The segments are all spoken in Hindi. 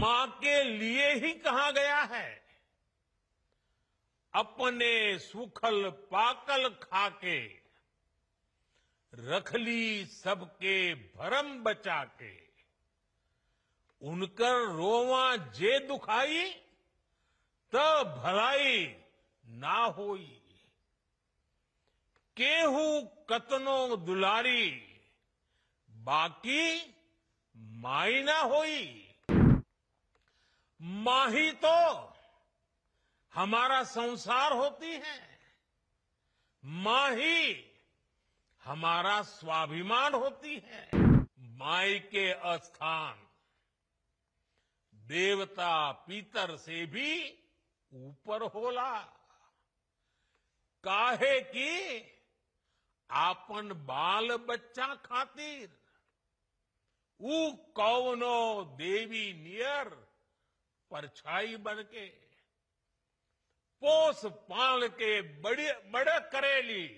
मां के लिए ही कहा गया है, अपने सुखल पाकल खाके रख ली सबके भरम बचा के। उनकर रोवा जे दुखाई त भलाई ना होई। केहू कतनो दुलारी बाकी माई ना होई। मां ही तो हमारा संसार होती है, मां ही हमारा स्वाभिमान होती है। माई के अस्थान देवता पितर से भी ऊपर होला। काहे की आपन बाल बच्चा खातिर ऊ कौनो देवी नियर परछाई बनके पोस पाल के बड़े करेली,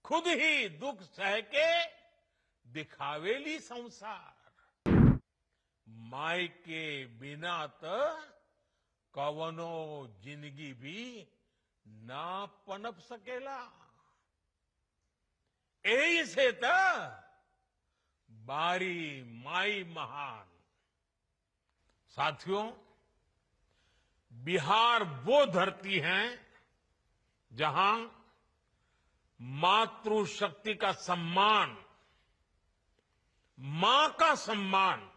खुद ही दुख सह के दिखावेली संसार। माई के बिना त कवनो जिंदगी भी ना पनप सकेला। यही से त बारी माई महान। साथियों, बिहार वो धरती है जहां मातृशक्ति का सम्मान, मां का सम्मान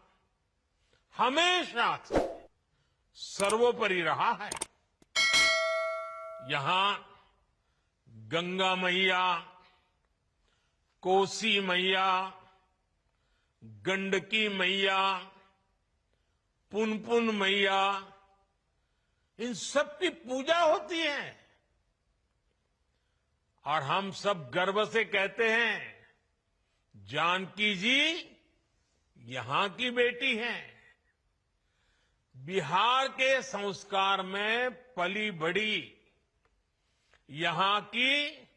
हमेशा से सर्वोपरि रहा है। यहां गंगा मैया, कोसी मैया, गंडकी मैया, पुनपुन मैया, इन सब की पूजा होती है। और हम सब गर्व से कहते हैं, जानकी जी यहां की बेटी हैं। बिहार के संस्कार में पली बड़ी यहां की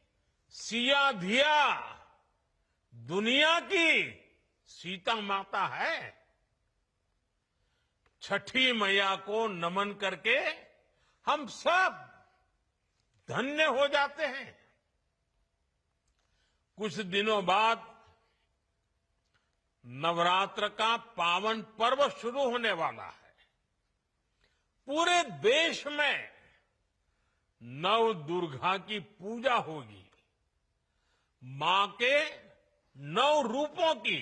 सिया धिया दुनिया की सीता माता है। छठी मैया को नमन करके हम सब धन्य हो जाते हैं। कुछ दिनों बाद नवरात्र का पावन पर्व शुरू होने वाला है। पूरे देश में नव दुर्गा की पूजा होगी, मां के 9 रूपों की।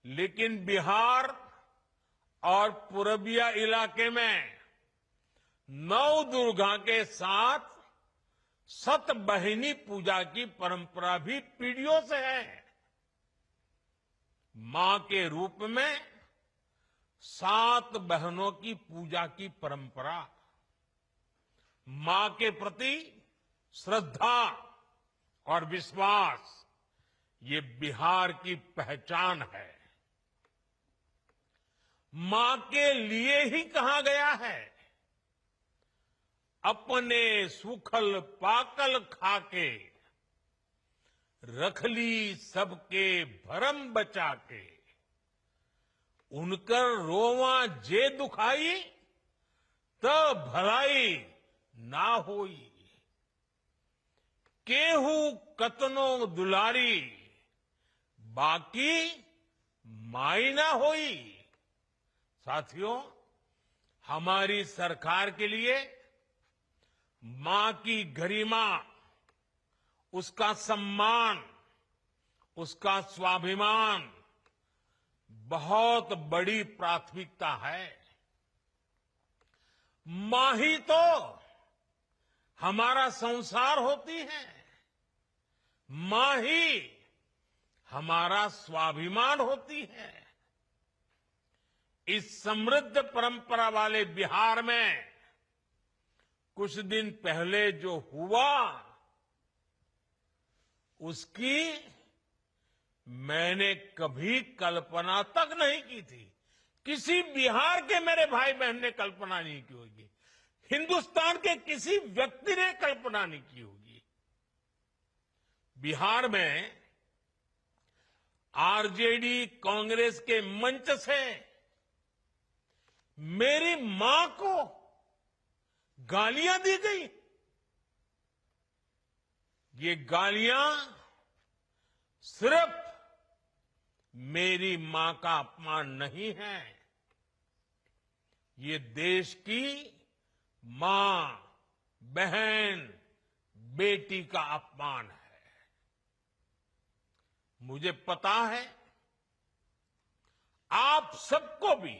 लेकिन बिहार और पूर्विया इलाके में नव दुर्गा के साथ सतबहिनी पूजा की परंपरा भी पीढ़ियों से है। मां के रूप में 7 बहनों की पूजा की परंपरा, मां के प्रति श्रद्धा और विश्वास, ये बिहार की पहचान है। मां के लिए ही कहा गया है, अपने सुखल पाकल खाके रख ली सबके भरम बचा के। उनकर रोवा जे दुखाई त भलाई ना होई। केहू कतनो दुलारी बाकी माई ना होई। साथियों, हमारी सरकार के लिए मां की गरिमा, उसका सम्मान, उसका स्वाभिमान बहुत बड़ी प्राथमिकता है। मां ही तो हमारा संसार होती है, मां ही हमारा स्वाभिमान होती है। इस समृद्ध परंपरा वाले बिहार में कुछ दिन पहले जो हुआ, उसकी मैंने कभी कल्पना तक नहीं की थी। किसी बिहार के मेरे भाई बहन ने कल्पना नहीं की होगी, हिंदुस्तान के किसी व्यक्ति ने कल्पना नहीं की होगी। बिहार में आरजेडी कांग्रेस के मंच से मेरी मां को गालियां दी गई। ये गालियां सिर्फ मेरी मां का अपमान नहीं है, ये देश की मां, बहन, बेटी का अपमान है। मुझे पता है आप सबको भी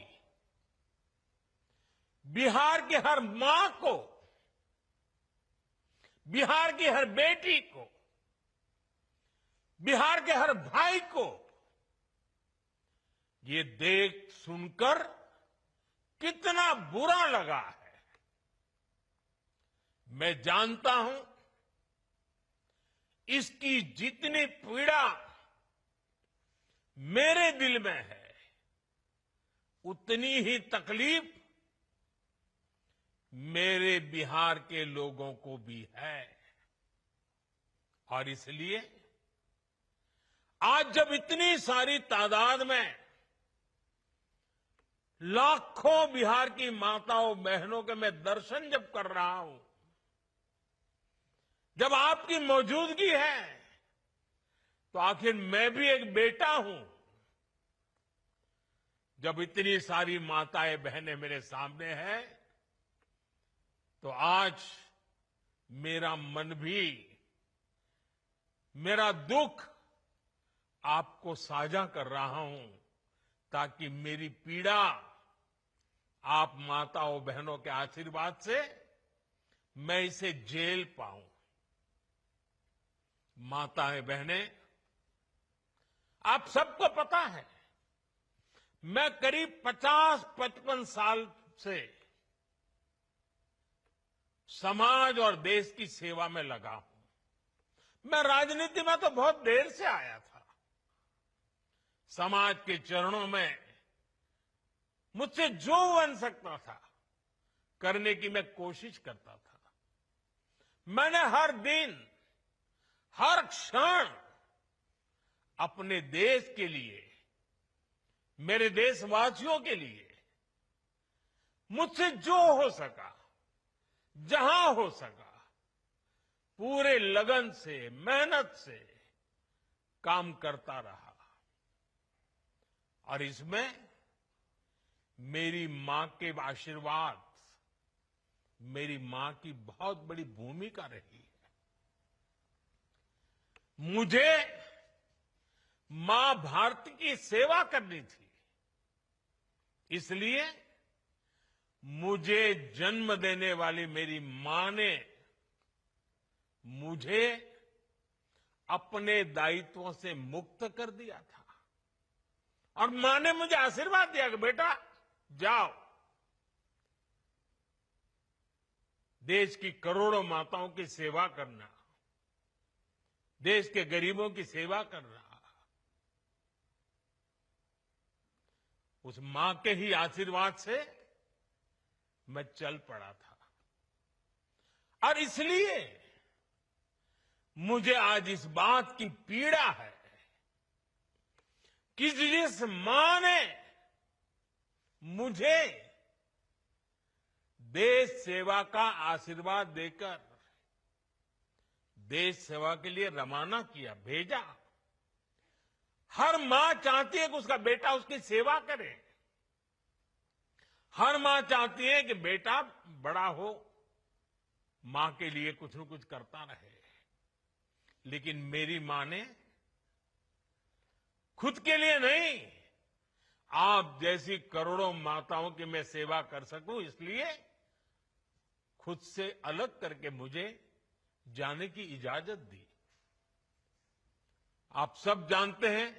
बिहार की हर मां को, बिहार की हर बेटी को, बिहार के हर भाई को ये देख सुनकर कितना बुरा लगा है। मैं जानता हूं इसकी जितनी पीड़ा मेरे दिल में है, उतनी ही तकलीफ मेरे बिहार के लोगों को भी है। और इसलिए आज जब इतनी सारी तादाद में लाखों बिहार की माताओं बहनों के मैं दर्शन जब कर रहा हूं, जब आपकी मौजूदगी है, तो आखिर मैं भी एक बेटा हूं। जब इतनी सारी माताएं बहनें मेरे सामने हैं, तो आज मेरा मन भी, मेरा दुख आपको साझा कर रहा हूं, ताकि मेरी पीड़ा आप माताओं बहनों के आशीर्वाद से मैं इसे झेल पाऊं। माताएं बहनें, आप सबको पता है मैं करीब 50-55 साल से समाज और देश की सेवा में लगा हूं। मैं राजनीति में तो बहुत देर से आया था। समाज के चरणों में मुझसे जो बन सकता था करने की मैं कोशिश करता था। मैंने हर दिन, हर क्षण अपने देश के लिए, मेरे देशवासियों के लिए मुझसे जो हो सका, जहां हो सका, पूरे लगन से, मेहनत से काम करता रहा। और इसमें मेरी मां के आशीर्वाद, मेरी मां की बहुत बड़ी भूमिका रही है। मुझे मां भारती की सेवा करनी थी, इसलिए मुझे जन्म देने वाली मेरी मां ने मुझे अपने दायित्वों से मुक्त कर दिया था। और मां ने मुझे आशीर्वाद दिया कि बेटा जाओ, देश की करोड़ों माताओं की सेवा करना, देश के गरीबों की सेवा करना। उस मां के ही आशीर्वाद से मैं चल पड़ा था। और इसलिए मुझे आज इस बात की पीड़ा है कि जिस मां ने मुझे देश सेवा का आशीर्वाद देकर देश सेवा के लिए रवाना किया, भेजा। हर मां चाहती है कि उसका बेटा उसकी सेवा करे। हर मां चाहती है कि बेटा बड़ा हो, मां के लिए कुछ न कुछ करता रहे। लेकिन मेरी मां ने खुद के लिए नहीं, आप जैसी करोड़ों माताओं की मैं सेवा कर सकूं, इसलिए खुद से अलग करके मुझे जाने की इजाजत दी। आप सब जानते हैं,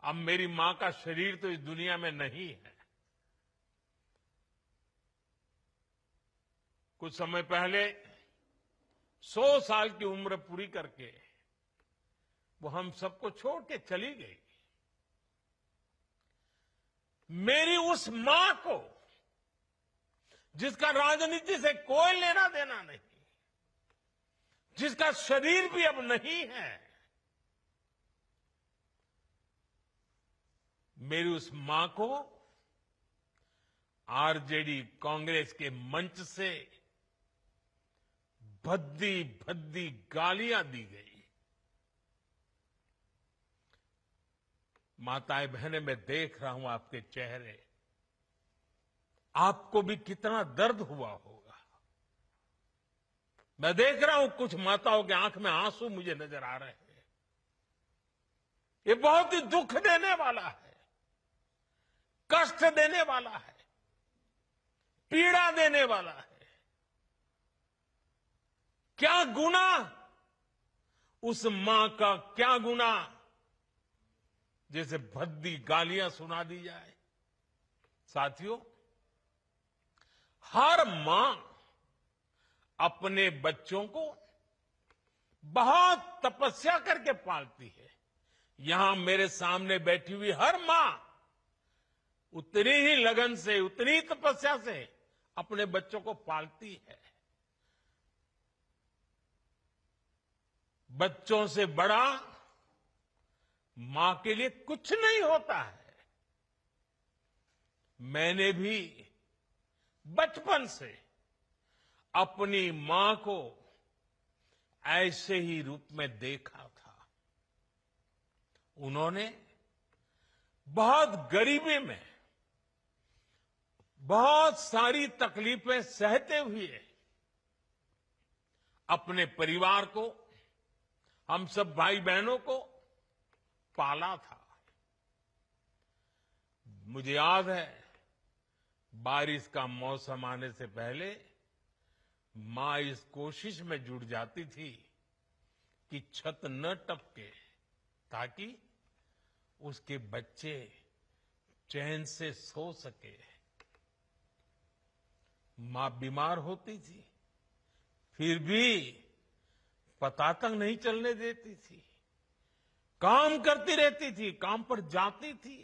अब मेरी मां का शरीर तो इस दुनिया में नहीं है। कुछ समय पहले 100 साल की उम्र पूरी करके वो हम सबको छोड़ के चली गई। मेरी उस मां को, जिसका राजनीति से कोई लेना देना नहीं, जिसका शरीर भी अब नहीं है, मेरी उस मां को आरजेडी कांग्रेस के मंच से भद्दी भद्दी गालियां दी गई। माताएं बहनें, मैं देख रहा हूं आपके चेहरे, आपको भी कितना दर्द हुआ होगा। मैं देख रहा हूं कुछ माताओं की आंख में आंसू मुझे नजर आ रहे हैं। ये बहुत ही दुख देने वाला है, कष्ट देने वाला है, पीड़ा देने वाला है। क्या गुनाह उस मां का, क्या गुनाह जैसे भद्दी गालियां सुना दी जाए। साथियों, हर मां अपने बच्चों को बहुत तपस्या करके पालती है। यहां मेरे सामने बैठी हुई हर मां उतनी ही लगन से, उतनी ही तपस्या से अपने बच्चों को पालती है। बच्चों से बड़ा मां के लिए कुछ नहीं होता है। मैंने भी बचपन से अपनी मां को ऐसे ही रूप में देखा था। उन्होंने बहुत गरीबी में बहुत सारी तकलीफें सहते हुए अपने परिवार को, हम सब भाई बहनों को पाला था। मुझे याद है, बारिश का मौसम आने से पहले मां इस कोशिश में जुट जाती थी कि छत न टपके, ताकि उसके बच्चे चैन से सो सके। मां बीमार होती थी, फिर भी पता तक नहीं चलने देती थी, काम करती रहती थी, काम पर जाती थी।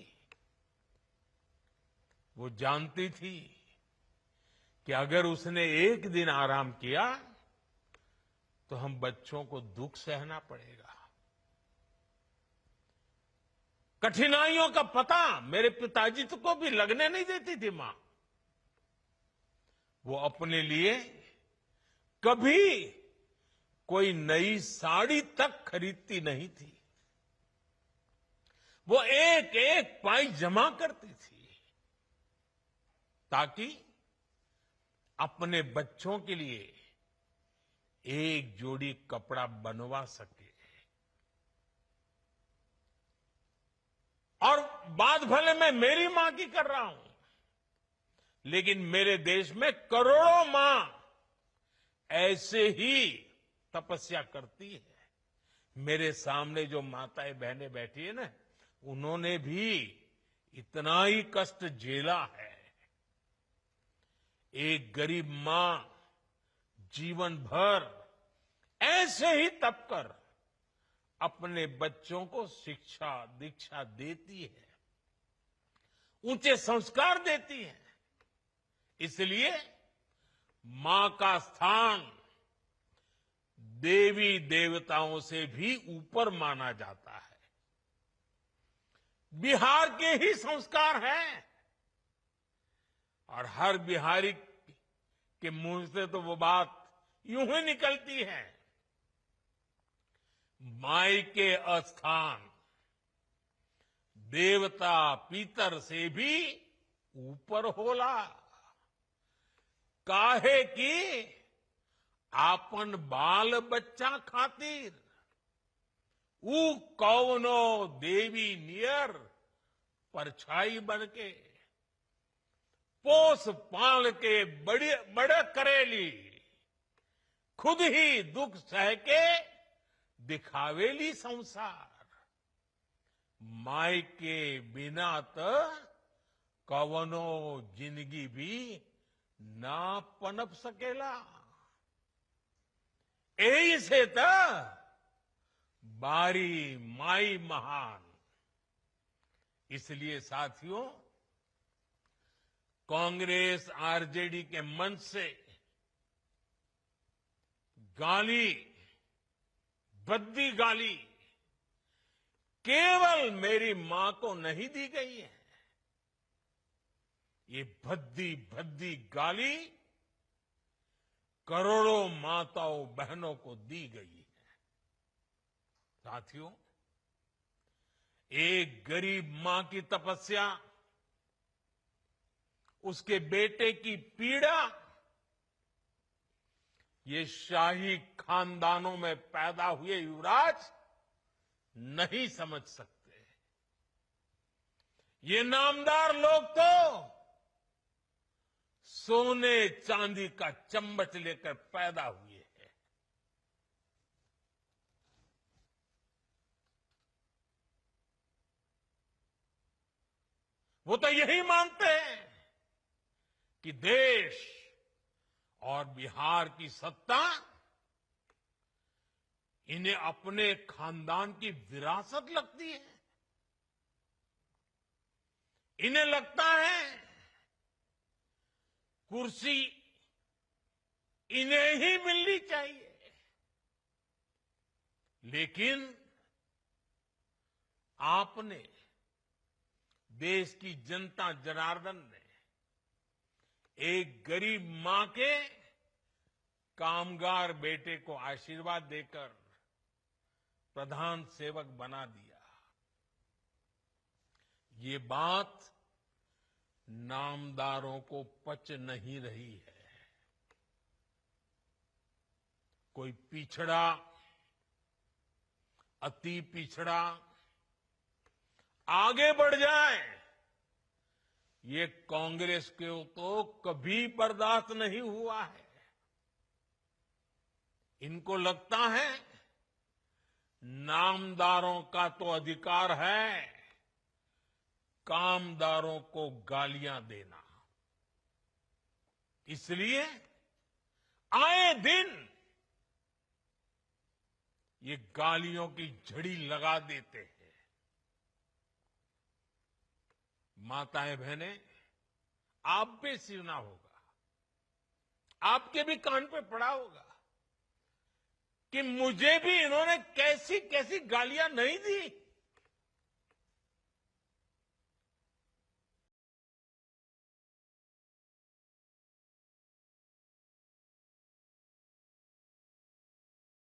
वो जानती थी कि अगर उसने एक दिन आराम किया तो हम बच्चों को दुख सहना पड़ेगा। कठिनाइयों का पता मेरे पिताजी को भी लगने नहीं देती थी मां। वो अपने लिए कभी कोई नई साड़ी तक खरीदती नहीं थी। वो एक एक पाई जमा करती थी ताकि अपने बच्चों के लिए एक जोड़ी कपड़ा बनवा सके। और बात भले मैं मेरी मां की कर रहा हूं, लेकिन मेरे देश में करोड़ों मां ऐसे ही तपस्या करती है। मेरे सामने जो माताएं बहनें बैठी है ना, उन्होंने भी इतना ही कष्ट झेला है। एक गरीब मां जीवन भर ऐसे ही तप कर अपने बच्चों को शिक्षा दीक्षा देती है, ऊंचे संस्कार देती है। इसलिए मां का स्थान देवी देवताओं से भी ऊपर माना जाता है। बिहार के ही संस्कार हैं, और हर बिहारी के मुंह से तो वो बात यूं ही निकलती है, माई के स्थान देवता पितर से भी ऊपर होला। काहे की आपन बाल बच्चा खातिर ऊ कौनो देवी नियर परछाई बनके पोस पाल के बड़े करेली, खुद ही दुख सह के दिखावेली संसार। माई के बिना तो कवनो जिंदगी भी ना पनप सकेला। यही से तो बारी माई महान। इसलिए साथियों, कांग्रेस आरजेडी के मंच से गाली, भद्दी गाली केवल मेरी मां को नहीं दी गई है, ये भद्दी भद्दी गाली करोड़ों माताओं बहनों को दी गई है। साथियों, एक गरीब मां की तपस्या, उसके बेटे की पीड़ा, ये शाही खानदानों में पैदा हुए युवराज नहीं समझ सकते। ये नामदार लोग तो सोने चांदी का चम्मच लेकर पैदा हुए हैं। वो तो यही मानते हैं कि देश और बिहार की सत्ता इन्हें अपने खानदान की विरासत लगती है। इन्हें लगता है कुर्सी इन्हें ही मिलनी चाहिए। लेकिन आपने, देश की जनता जनार्दन ने एक गरीब मां के कामगार बेटे को आशीर्वाद देकर प्रधान सेवक बना दिया। ये बात नामदारों को पच नहीं रही है। कोई पिछड़ा, अति पिछड़ा आगे बढ़ जाए, ये कांग्रेस के तो कभी बर्दाश्त नहीं हुआ है। इनको लगता है नामदारों का तो अधिकार है कामदारों को गालियां देना। इसलिए आए दिन ये गालियों की झड़ी लगा देते हैं। माताएं बहनें, आप भी सुना होगा, आपके भी कान पे पड़ा होगा कि मुझे भी इन्होंने कैसी कैसी गालियां नहीं दी।